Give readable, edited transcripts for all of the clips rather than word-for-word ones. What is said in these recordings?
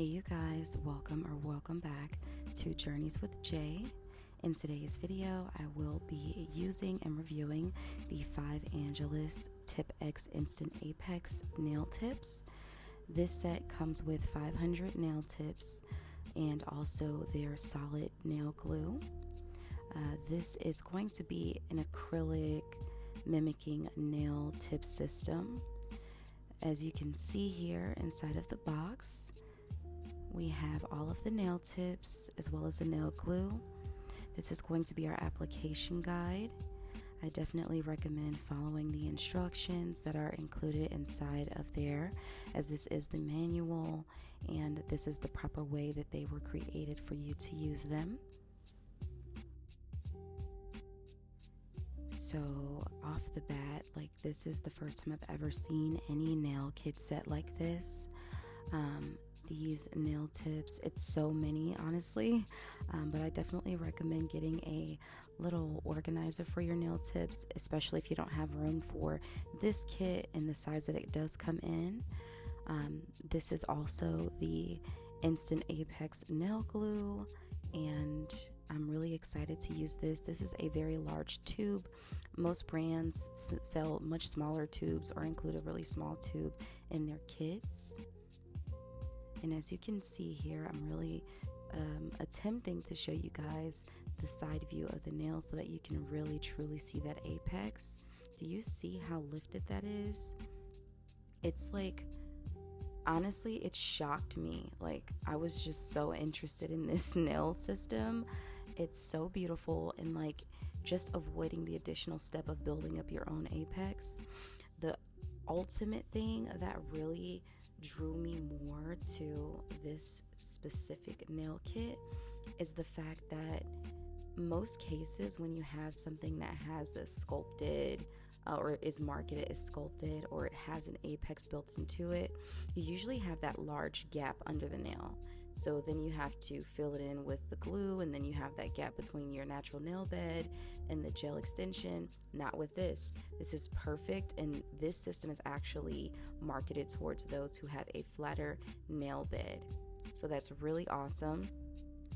Hey you guys, welcome back to Journeys with Jay. In today's video, I will be using and reviewing the 5 Angelus Tipex Instant Apex nail tips. This set comes with 500 nail tips and also their solid nail glue. This is going to be an acrylic mimicking nail tip system. As you can see here inside of the box, we have all of the nail tips as well as the nail glue. This is going to be our application guide. I definitely recommend following the instructions that are included inside of there, as this is the manual and this is the proper way that they were created for you to use them. So off the bat, this is the first time I've ever seen any nail kit set like this. These nail tips, it's so many honestly, but I definitely recommend getting a little organizer for your nail tips, especially if you don't have room for this kit in the size that it does come in. This is also the Instant Apex nail glue, and I'm really excited to use this. This is a very large tube. Most brands sell much smaller tubes or include a really small tube in their kits. And as you can see here, I'm really attempting to show you guys the side view of the nail so that you can really truly see that apex. Do you see how lifted that is? It's honestly, it shocked me. I was just so interested in this nail system. It's so beautiful, and just avoiding the additional step of building up your own apex. The ultimate thing that really drew me more to this specific nail kit is the fact that most cases when you have something that has a sculpted or is marketed as sculpted, or it has an apex built into it, you usually have that large gap under the nail. So then you have to fill it in with the glue, and then you have that gap between your natural nail bed and the gel extension. Not with this. This is perfect, and this system is actually marketed towards those who have a flatter nail bed. So that's really awesome.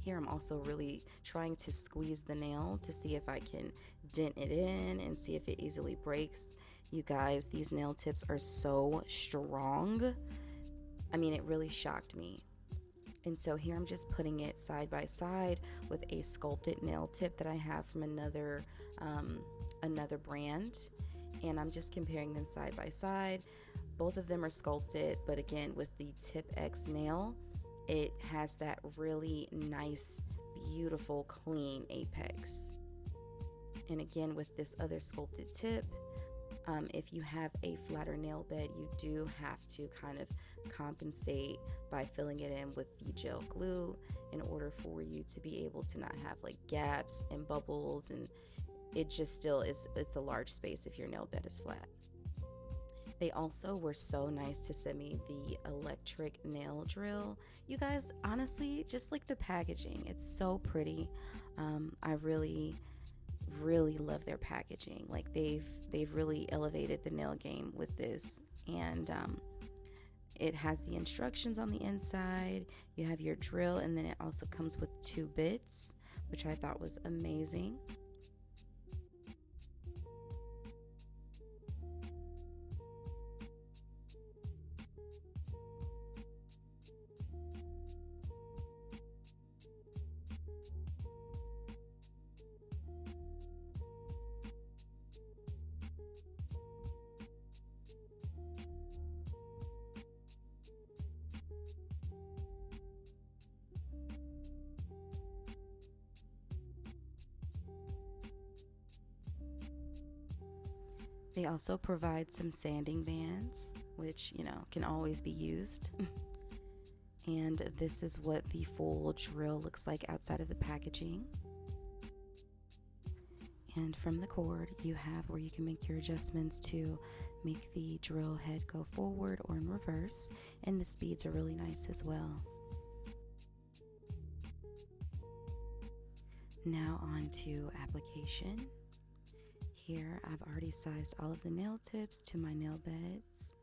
Here I'm also really trying to squeeze the nail to see if I can dent it in and see if it easily breaks. You guys, these nail tips are so strong. I mean, it really shocked me. And so here I'm just putting it side by side with a sculpted nail tip that I have from another brand, and I'm just comparing them side by side. Both of them are sculpted, but again, with the Tipex nail, it has that really nice, beautiful, clean apex. And again, with this other sculpted tip, if you have a flatter nail bed, you do have to kind of compensate by filling it in with the gel glue in order for you to be able to not have gaps and bubbles, and it just still is, it's a large space if your nail bed is flat. They also were so nice to send me the electric nail drill. You guys, honestly, just the packaging, it's so pretty. I really love their packaging. They've really elevated the nail game with this, and it has the instructions on the inside. You have your drill, and then it also comes with 2 bits, which I thought was amazing. They also provide some sanding bands, which, can always be used. And this is what the full drill looks like outside of the packaging. And from the cord, you have where you can make your adjustments to make the drill head go forward or in reverse. And the speeds are really nice as well. Now on to application. Here I've already sized all of the nail tips to my nail beds,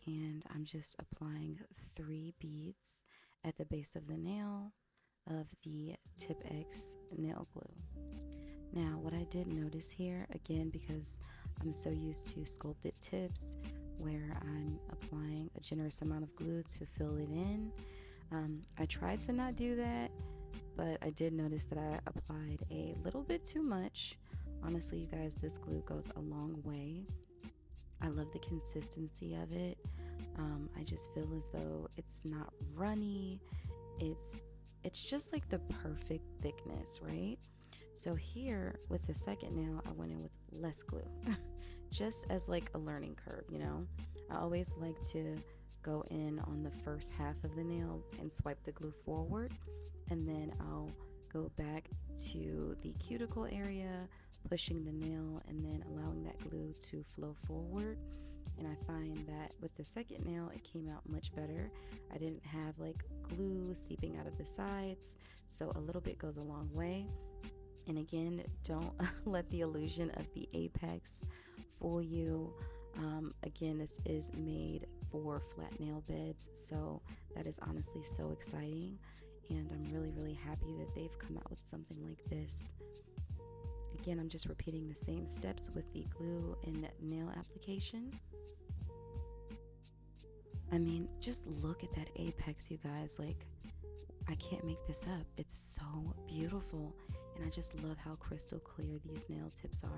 and I'm just applying 3 beads at the base of the nail of the Tipex nail glue. Now, what I did notice here, again, because I'm so used to sculpted tips where I'm applying a generous amount of glue to fill it in, I tried to not do that, but I did notice that I applied a little bit too much. Honestly, you guys, this glue goes a long way. I love the consistency of it. I just feel as though it's not runny. It's just like the perfect thickness, right? So here with the second nail, I went in with less glue, just as like a learning curve, you know? I always like to go in on the first half of the nail and swipe the glue forward, and then I'll go back to the cuticle area, pushing the nail and then allowing that glue to flow forward. And I find that with the second nail, it came out much better. I didn't have like glue seeping out of the sides, so a little bit goes a long way. And again, don't let the illusion of the apex fool you. Again, this is made for flat nail beds, so that is honestly so exciting. And I'm really, really happy that they've come out with something like this. Again, I'm just repeating the same steps with the glue and nail application. I mean, just look at that apex, you guys. Like, I can't make this up. It's so beautiful. And I just love how crystal clear these nail tips are.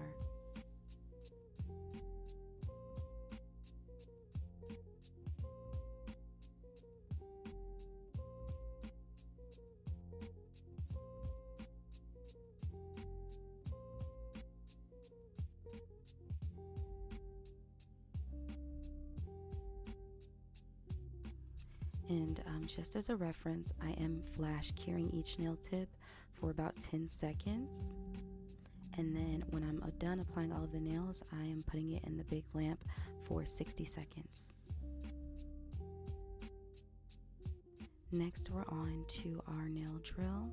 And just as a reference, I am flash curing each nail tip for about 10 seconds. And then when I'm done applying all of the nails, I am putting it in the big lamp for 60 seconds. Next, we're on to our nail drill.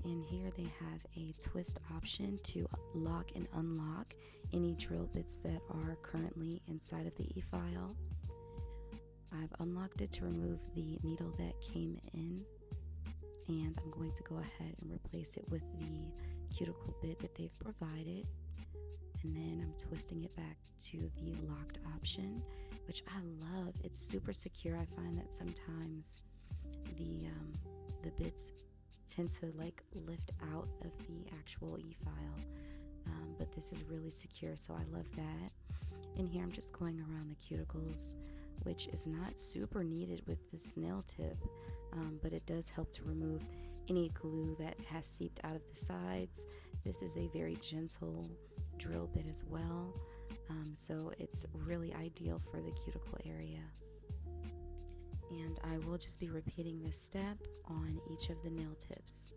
And here they have a twist option to lock and unlock any drill bits that are currently inside of the e-file. I've unlocked it to remove the needle that came in, and I'm going to go ahead and replace it with the cuticle bit that they've provided, and then I'm twisting it back to the locked option, which I love. It's super secure. I find that sometimes the bits tend to like lift out of the actual e-file, but this is really secure, so I love that. And here I'm just going around the cuticles, which is not super needed with this nail tip, but it does help to remove any glue that has seeped out of the sides. This is a very gentle drill bit as well, so it's really ideal for the cuticle area. And I will just be repeating this step on each of the nail tips.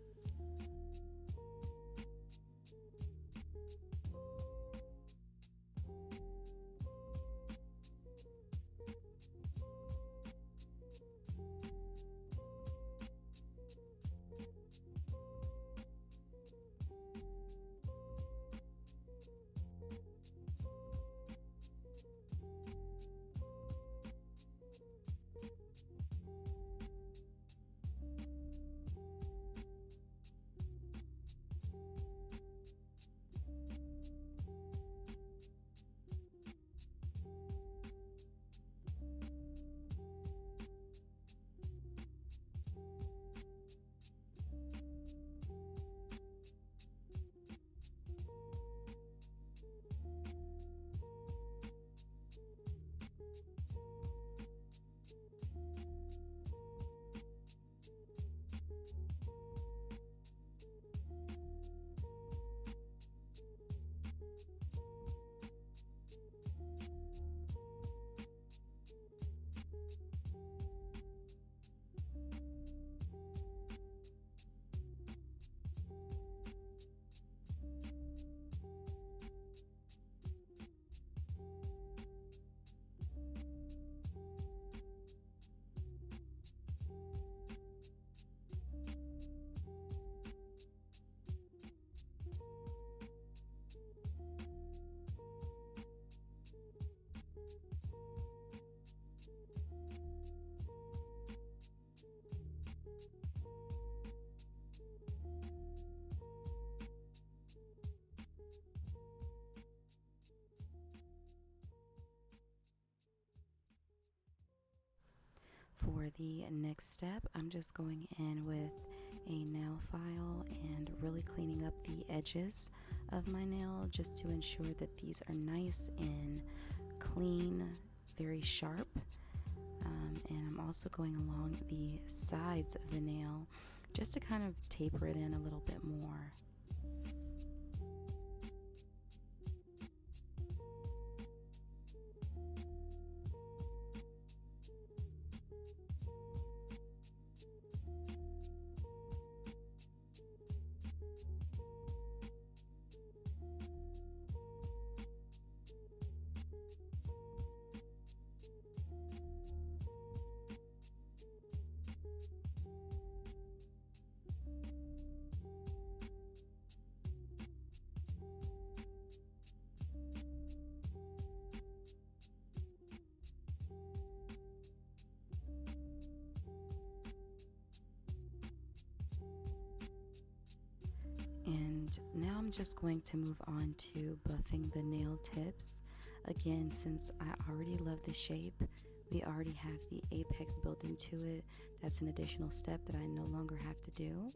the next step, I'm just going in with a nail file and really cleaning up the edges of my nail just to ensure that these are nice and clean, very sharp. And I'm also going along the sides of the nail just to kind of taper it in a little bit more. And now I'm just going to move on to buffing the nail tips. Again, since I already love the shape, we already have the apex built into it. That's an additional step that I no longer have to do.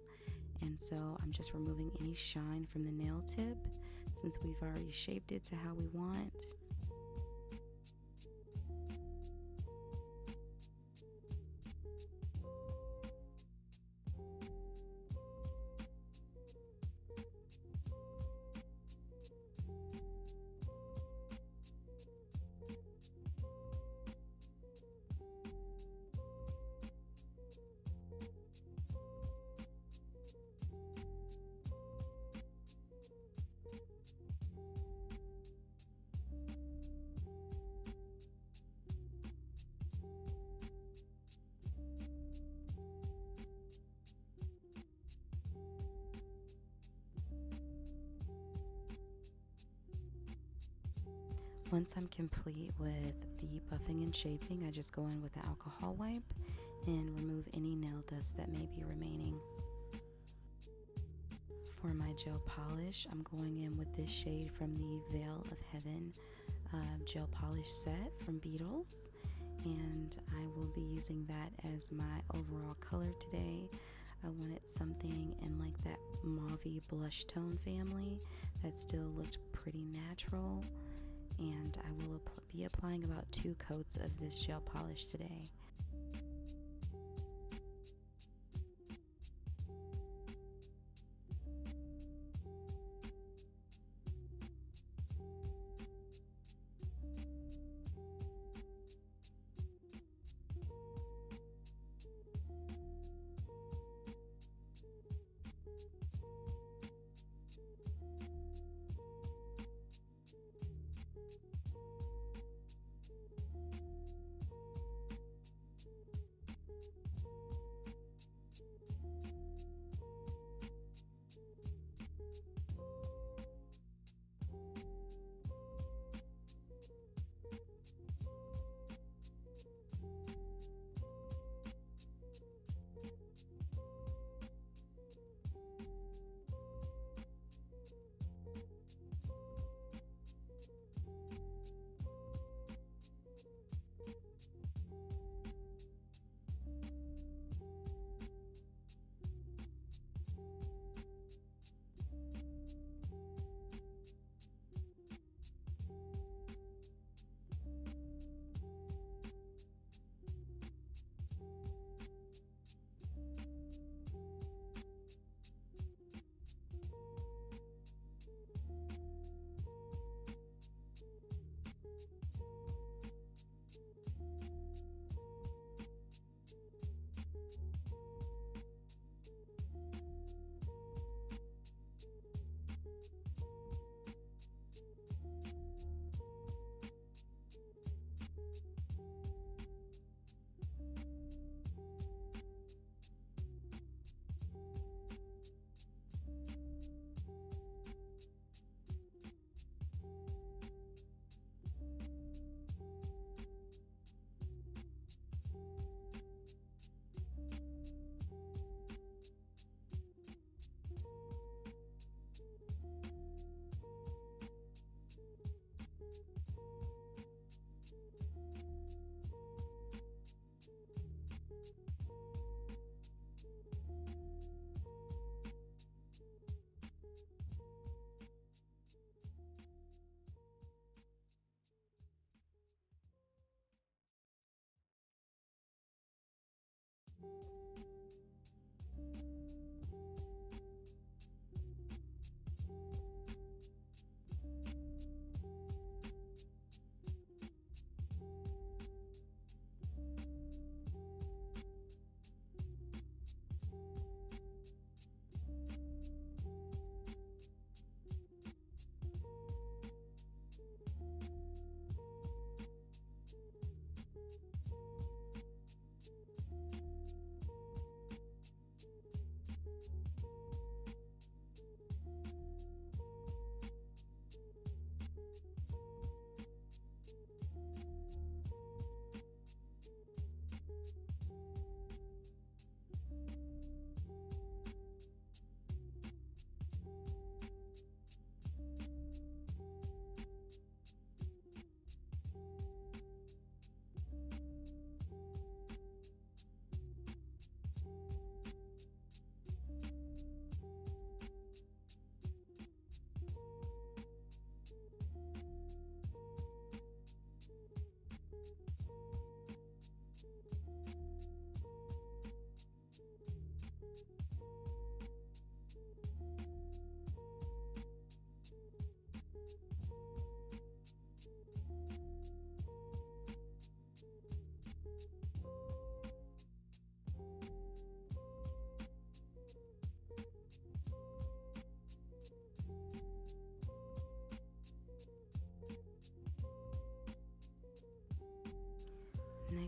And so I'm just removing any shine from the nail tip since we've already shaped it to how we want. Once I'm complete with the buffing and shaping, I just go in with the alcohol wipe and remove any nail dust that may be remaining. For my gel polish, I'm going in with this shade from the Veil of Heaven gel polish set from Beetles, and I will be using that as my overall color today. I wanted something in like that mauvey blush tone family that still looked pretty natural, and I will be applying about 2 coats of this gel polish today.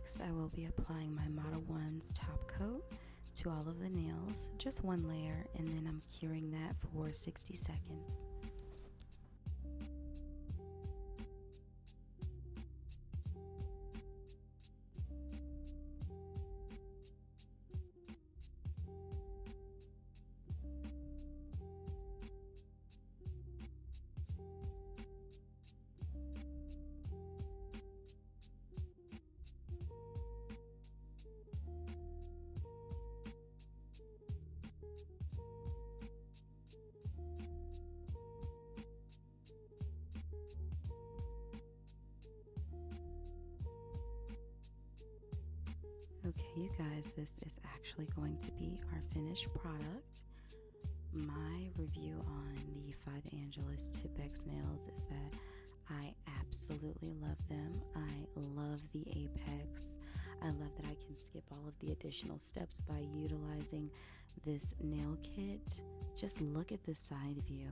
Next, I will be applying my Model 1's top coat to all of the nails, just one layer, and then I'm curing that for 60 seconds. Okay, you guys, this is actually going to be our finished product. My review on the 5 Angeles Tipex nails is that I absolutely love them. I love the apex. I love that I can skip all of the additional steps by utilizing this nail kit. Just look at the side view.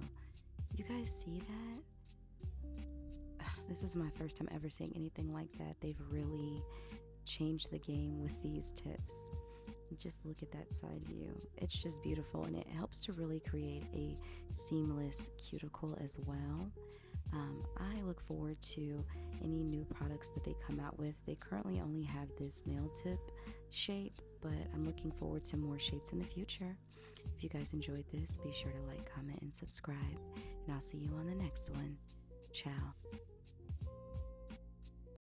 You guys see that? This is my first time ever seeing anything like that. They've really changed the game with these tips. Just look at that side view. It's just beautiful, and it helps to really create a seamless cuticle as well. I look forward to any new products that they come out with. They currently only have this nail tip shape, but I'm looking forward to more shapes in the future. If you guys enjoyed this, be sure to like, comment, and subscribe, and I'll see you on the next one. Ciao.